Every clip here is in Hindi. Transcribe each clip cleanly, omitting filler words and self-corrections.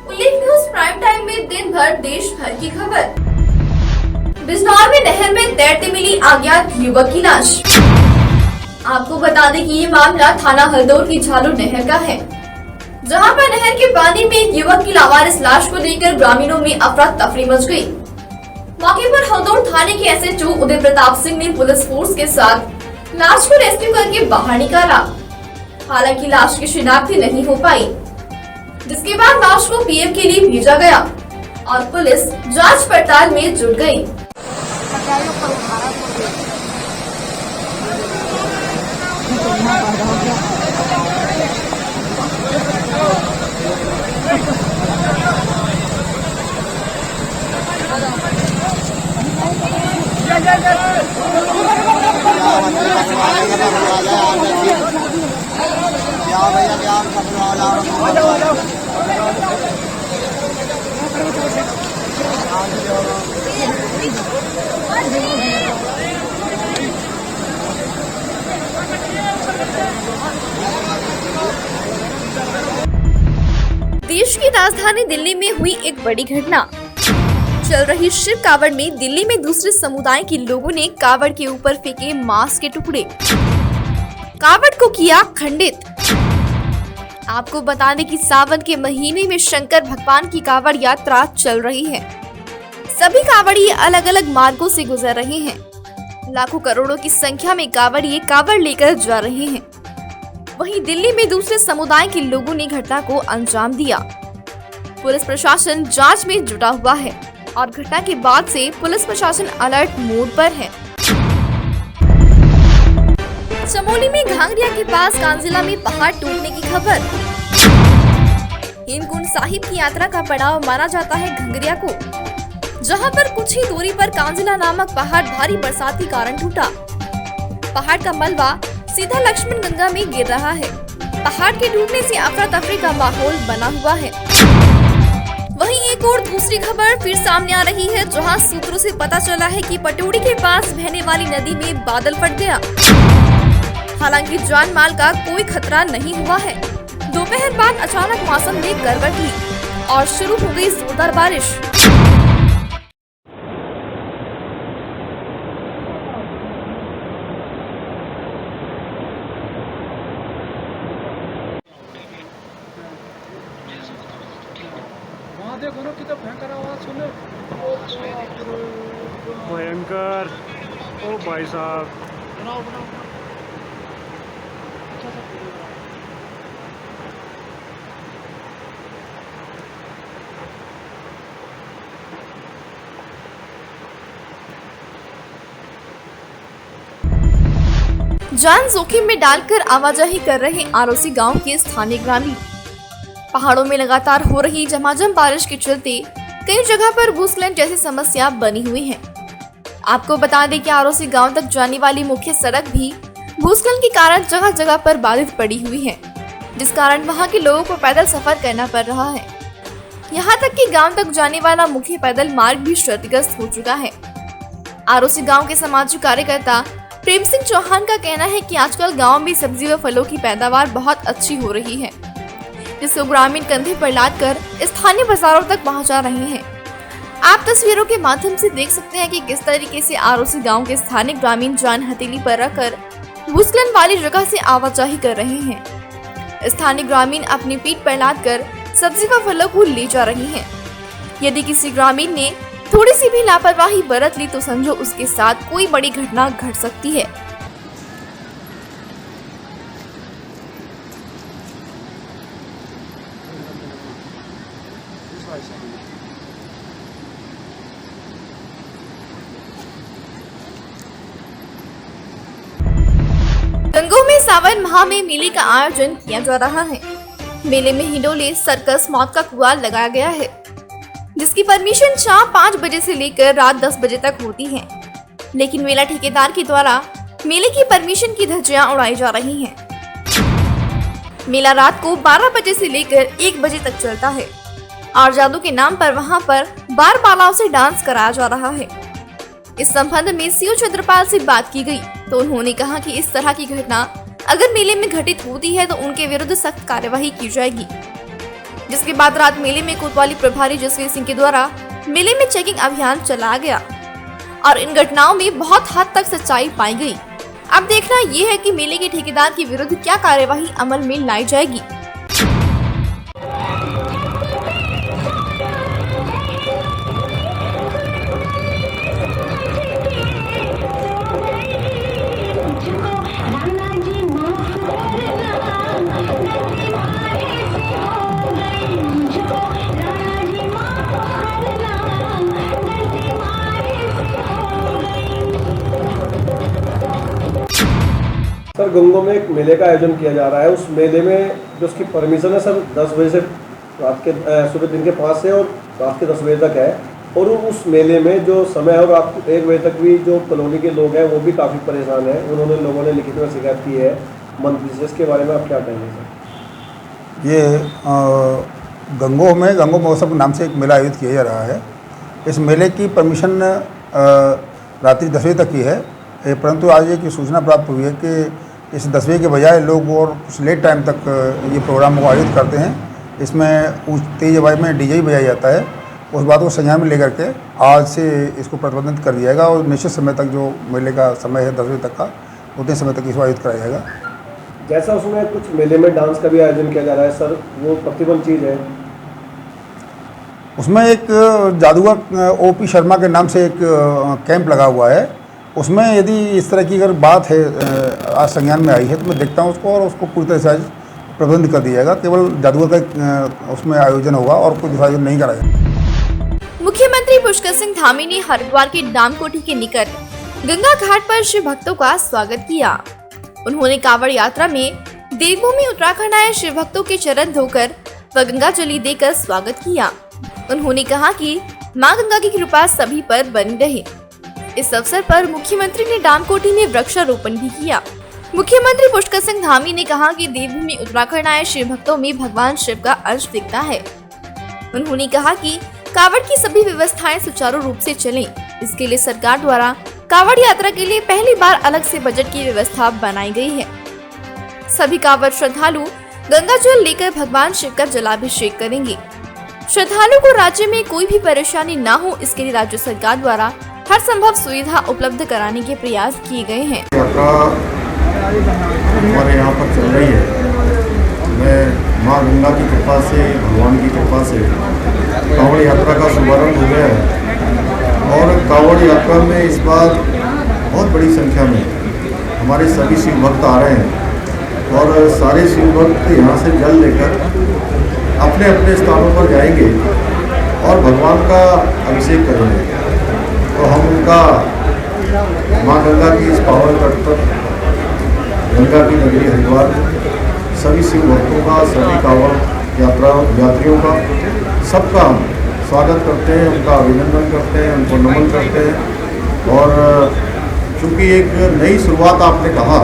उल्लेख न्यूज प्राइम टाइम में दिन भर देश भर की खबर। बिजनौर में नहर में तैरते मिली अज्ञात युवक की लाश। आपको बता दें कि ये मामला थाना हरदौर की झालू नहर का है, जहां पर नहर के पानी में एक युवक की लावारिस लाश को देखकर ग्रामीणों में अफरा तफरी मच गई। मौके पर हरदौर थाने के एसएचओ उदय प्रताप सिंह ने पुलिस फोर्स के साथ लाश को रेस्क्यू करके बाहर निकाला। हालांकि लाश की शिनाख्त नहीं हो पाई, जिसके बाद लाश को पीएम के लिए भेजा गया और पुलिस जांच पड़ताल में जुट गई। देश की राजधानी दिल्ली में हुई एक बड़ी घटना। चल रही शिव कावड़ में दिल्ली में दूसरे समुदाय के लोगों ने कावड़ के ऊपर फेंके मांस के टुकड़े, कावड़ को किया खंडित। आपको बता दें कि सावन के महीने में शंकर भगवान की कावड़ यात्रा चल रही है। सभी कावड़िए अलग अलग मार्गों से गुजर रहे हैं। लाखों करोड़ों की संख्या में कावड़िए कावड़ लेकर जा रहे हैं। वहीं दिल्ली में दूसरे समुदाय के लोगों ने घटना को अंजाम दिया। पुलिस प्रशासन जांच में जुटा हुआ है और घटना के बाद से पुलिस प्रशासन अलर्ट मोड पर है। चमोली में घांगरिया के पास कांजिला में पहाड़ टूटने की खबर। हेमकुंड साहिब की यात्रा का पड़ाव माना जाता है घांगरिया को, जहां पर कुछ ही दूरी पर कांजिला नामक पहाड़ भारी बरसात के कारण टूटा। पहाड़ का मलबा सीधा लक्ष्मण गंगा में गिर रहा है। पहाड़ के टूटने से अफरा तफरी का माहौल बना हुआ है। वहीं एक और दूसरी खबर फिर सामने आ रही है, जहां सूत्रों से पता चला है कि पटौड़ी के पास बहने वाली नदी में बादल फट गया। हालांकि जान माल का कोई खतरा नहीं हुआ है। दोपहर बाद अचानक मौसम में करवट ली और शुरू हो गई जोरदार बारिश। देखो ना कितना भयंकर आवाज सुने, भयंकर। ओ भाई साहब, बनाओ बनाओ जान जोखिम में डालकर आवाजाही कर रहे आरोसी गांव के स्थानीय ग्रामीण। पहाड़ों में लगातार हो रही झमाझम बारिश के चलते कई जगह पर भूस्खलन जैसी समस्या बनी हुई है। आपको बता दें कि आरोसी गांव तक जाने वाली मुख्य सड़क भी भूस्खलन के कारण जगह जगह पर बाधित पड़ी हुई है, जिस कारण वहां के लोगों को पैदल सफर करना पड़ रहा है। यहां तक कि गांव तक जाने वाला मुख्य पैदल मार्ग भी क्षतिग्रस्त हो चुका है। आरोसी गाँव के सामाजिक कार्यकर्ता प्रेम सिंह चौहान का कहना है कि आजकल गाँव में सब्जी व फलों की पैदावार बहुत अच्छी हो रही है, जिसको ग्रामीण कंधे पर लादकर स्थानीय बाजारों तक पहुंचा रहे हैं। आप तस्वीरों के माध्यम से देख सकते हैं कि किस तरीके से आरोसी गांव के स्थानीय ग्रामीण जान हथेली पर रखकर भूस्खलन वाली जगह से आवाजाही कर रहे हैं। स्थानीय ग्रामीण अपनी पीठ पर लादकर सब्जी व फलों को ले जा रहे हैं। यदि किसी ग्रामीण ने थोड़ी सी भी लापरवाही बरत ली तो समझो उसके साथ कोई बड़ी घटना घट सकती है। गंगोह में सावन माह में मेले का आयोजन किया जा रहा है। मेले में हिंडोले, सर्कस, मौत का कुआं लगाया गया है, जिसकी परमिशन शाम 5 बजे से लेकर रात 10 बजे तक होती है। लेकिन मेला ठेकेदार के द्वारा मेले की परमिशन की धज्जियां उड़ाई जा रही हैं। मेला रात को 12 बजे से लेकर 1 बजे तक चलता है और जादू के नाम पर वहां पर बार बालाओं से डांस कराया जा रहा है। इस संबंध में सीओ छत्रपाल से बात की गई तो उन्होंने कहा कि इस तरह की घटना अगर मेले में घटित होती है तो उनके विरुद्ध सख्त कार्यवाही की जाएगी। जिसके बाद रात मेले में कोतवाली प्रभारी जसवीर सिंह के द्वारा मेले में चेकिंग अभियान चलाया गया और इन घटनाओं में बहुत हद तक सच्चाई पाई गई। अब देखना ये है कि मेले के ठेकेदार के विरुद्ध क्या कार्यवाही अमल में लाई जाएगी। सर गंगों में एक मेले का आयोजन किया जा रहा है। उस मेले में जो उसकी परमिशन है सर 10 बजे से रात के सुबह दिन के 5 से और रात के 10 बजे तक है। और उस मेले में जो समय है और रात के 1 बजे तक भी जो कॉलोनी के लोग हैं वो भी काफ़ी परेशान हैं। उन्होंने लोगों ने लिखित में शिकायत की है मंत्री से। इसके बारे में आप क्या कहेंगे सर? ये गंगो महोत्सव के नाम से एक मेला आयोजित किया जा रहा है। इस मेले की परमिशन रात्रि 10 बजे तक की है, परंतु आज एक सूचना प्राप्त हुई है कि इस 10 बजे के बजाय लोग और कुछ लेट टाइम तक ये प्रोग्राम को आयोजित करते हैं। इसमें तेज आवाज़ में डीजे बजाया जाता है। उस बात को संज्ञान में लेकर के आज से इसको प्रतिबंधित कर दिया जाएगा और निश्चित समय तक जो मेले का समय है 10 बजे तक का, उतने समय तक इसको आयोजित कराया जाएगा। जैसा उसमें कुछ मेले में डांस का भी आयोजन किया जा रहा है सर, वो प्रतिबंध चीज़ है? उसमें एक जादूगर ओपी शर्मा के नाम से एक कैंप लगा हुआ है। उसमें यदि इस तरह की अगर बात है आज संज्ञान में आई है तो मैं देखता हूँ उसको और उसको पूरी तरह से आज प्रबंध कर दिया जाएगा। केवल जादूगर का उसमें आयोजन होगा और कुछ आयोजन नहीं कराया। मुख्यमंत्री पुष्कर सिंह धामी ने हरिद्वार के डामकोटी के निकट गंगा घाट पर शिव भक्तों का स्वागत किया। उन्होंने कांवड़ यात्रा में देवभूमि उत्तराखंड आए शिव भक्तों के चरण धोकर व गंगा जली देकर स्वागत किया। उन्होंने कहा कि मां गंगा की कृपा सभी पर बनी रहे। इस अवसर पर मुख्यमंत्री ने डामकोटी में वृक्षारोपण भी किया। मुख्यमंत्री पुष्कर सिंह धामी ने कहा कि देवभूमि उत्तराखंड आए शिव भक्तों में भगवान शिव का अंश दिखता है। उन्होंने कहा कि कांवड़ की सभी व्यवस्थाएं सुचारू रूप से चलें। इसके लिए सरकार द्वारा कांवड़ यात्रा के लिए पहली बार अलग से बजट की व्यवस्था बनाई गई है। सभी कांवड़ श्रद्धालु गंगा जल लेकर भगवान शिव का जलाभिषेक करेंगे। श्रद्धालु को राज्य में कोई भी परेशानी न हो, इसके लिए राज्य सरकार द्वारा हर संभव सुविधा उपलब्ध कराने के प्रयास किए गए हैं। यात्रा हमारे यहाँ पर चल रही है। मैं माँ गंगा की कृपा से, भगवान की कृपा से कांवड़ यात्रा का शुभारंभ हो गया है और कांवड़ यात्रा में इस बार बहुत बड़ी संख्या में हमारे सभी शिव भक्त आ रहे हैं और सारे शिव भक्त यहाँ से जल लेकर अपने अपने स्थानों पर जाएंगे और भगवान का अभिषेक करेंगे। तो हम उनका माँ गंगा की इस पावन तट पर गंगा की नगरी हरिद्वार सभी शिव भक्तों का, सभी कांवड़ यात्रियों का, सबका हम स्वागत करते हैं, उनका अभिनंदन करते हैं, उनको नमन करते हैं। और चूँकि एक नई शुरुआत आपने कहा,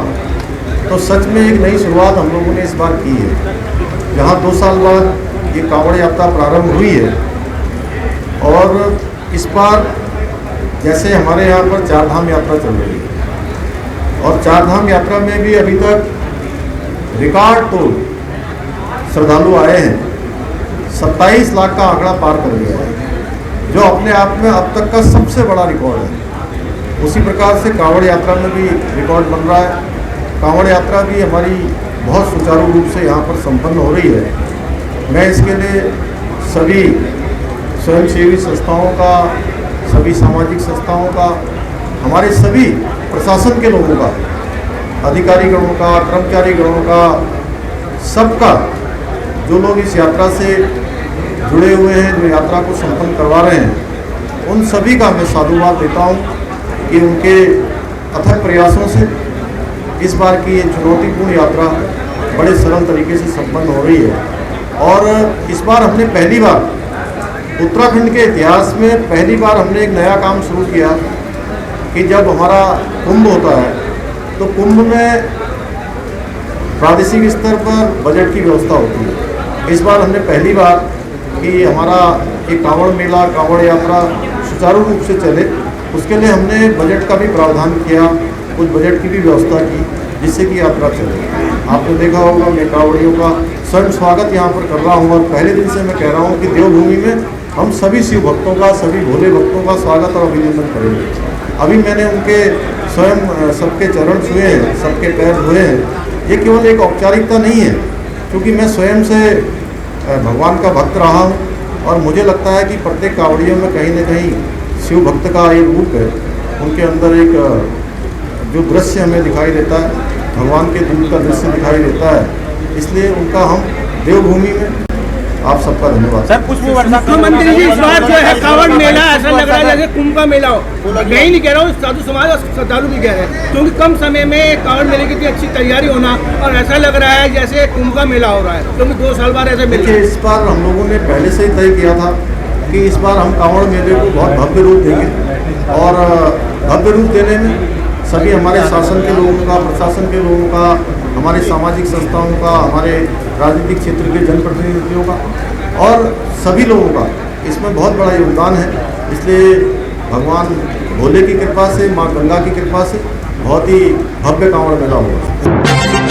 तो सच में एक नई शुरुआत हम लोगों ने इस बार की है। जहाँ 2 साल बाद ये कांवड़ यात्रा प्रारंभ हुई है और इस बार जैसे हमारे यहाँ पर 4 धाम यात्रा चल रही है और 4 धाम यात्रा में भी अभी तक रिकॉर्ड तो श्रद्धालु आए हैं। 27 लाख का आंकड़ा पार कर गया है, जो अपने आप में अब तक का सबसे बड़ा रिकॉर्ड है। उसी प्रकार से कांवड़ यात्रा में भी रिकॉर्ड बन रहा है। कांवड़ यात्रा भी हमारी बहुत सुचारू रूप से यहाँ पर संपन्न हो रही है। मैं इसके लिए सभी स्वयंसेवी संस्थाओं का, सभी सामाजिक संस्थाओं का, हमारे सभी प्रशासन के लोगों का, अधिकारी गणों का, कर्मचारी गणों का, सबका, जो लोग इस यात्रा से जुड़े हुए हैं, जो यात्रा को संपन्न करवा रहे हैं, उन सभी का मैं साधुवाद देता हूँ कि उनके अथक प्रयासों से इस बार की ये चुनौतीपूर्ण यात्रा बड़े सरल तरीके से संपन्न हो रही है। और इस बार हमने पहली बार उत्तराखंड के इतिहास में पहली बार हमने एक नया काम शुरू किया कि जब हमारा कुंभ होता है तो कुंभ में प्रादेशिक स्तर पर बजट की व्यवस्था होती है। इस बार हमने पहली बार कि हमारा ये कांवड़ मेला, कांवड़ यात्रा सुचारू रूप से चले, उसके लिए हमने बजट का भी प्रावधान किया, कुछ बजट की भी व्यवस्था की, जिससे कि यात्रा चले। आपने देखा होगा मैं कांवड़ियों का स्वयं स्वागत यहाँ पर कर रहा हूँ और पहले दिन से मैं कह रहा हूँ कि देवभूमि में हम सभी शिव भक्तों का, सभी भोले भक्तों का स्वागत और अभिनंदन करेंगे। अभी मैंने उनके स्वयं सबके चरण छुए हैं, सबके पैर धोए हैं। ये केवल एक औपचारिकता नहीं है, क्योंकि मैं स्वयं से भगवान का भक्त रहा हूँ और मुझे लगता है कि प्रत्येक कांवड़ियों में कहीं न कहीं शिव भक्त का एक रूप है। उनके अंदर एक जो दृश्य हमें दिखाई देता है, भगवान के दूत का दृश्य दिखाई देता है, इसलिए उनका हम देवभूमि में आप सबका धन्यवाद। सर पुष्प वर्षा मुख्यमंत्री जी इस बार जो है कांवड़ मेला ऐसा लग रहा है जैसे कुंभ का मेला हो। मैं ही नहीं कह रहा हूँ, साधु समाज और श्रद्धालु भी कह रहे हैं, क्योंकि कम समय में कांवड़ मेले की इतनी अच्छी तैयारी होना और ऐसा लग रहा है जैसे कुंभ का मेला हो रहा है, क्योंकि 2 साल बाद ऐसे मेले। इस बार हम लोगों ने पहले से ही तय किया था कि इस बार हम कांवड़ मेले को बहुत भव्य रूप देंगे और भव्य रूप देने में सभी हमारे शासन के लोगों का, प्रशासन के लोगों का, हमारे सामाजिक संस्थाओं का, हमारे राजनीतिक क्षेत्र के जनप्रतिनिधियों का और सभी लोगों का इसमें बहुत बड़ा योगदान है। इसलिए भगवान भोले की कृपा से, माँ गंगा की कृपा से बहुत ही भव्य कांवड़ मेला होगा।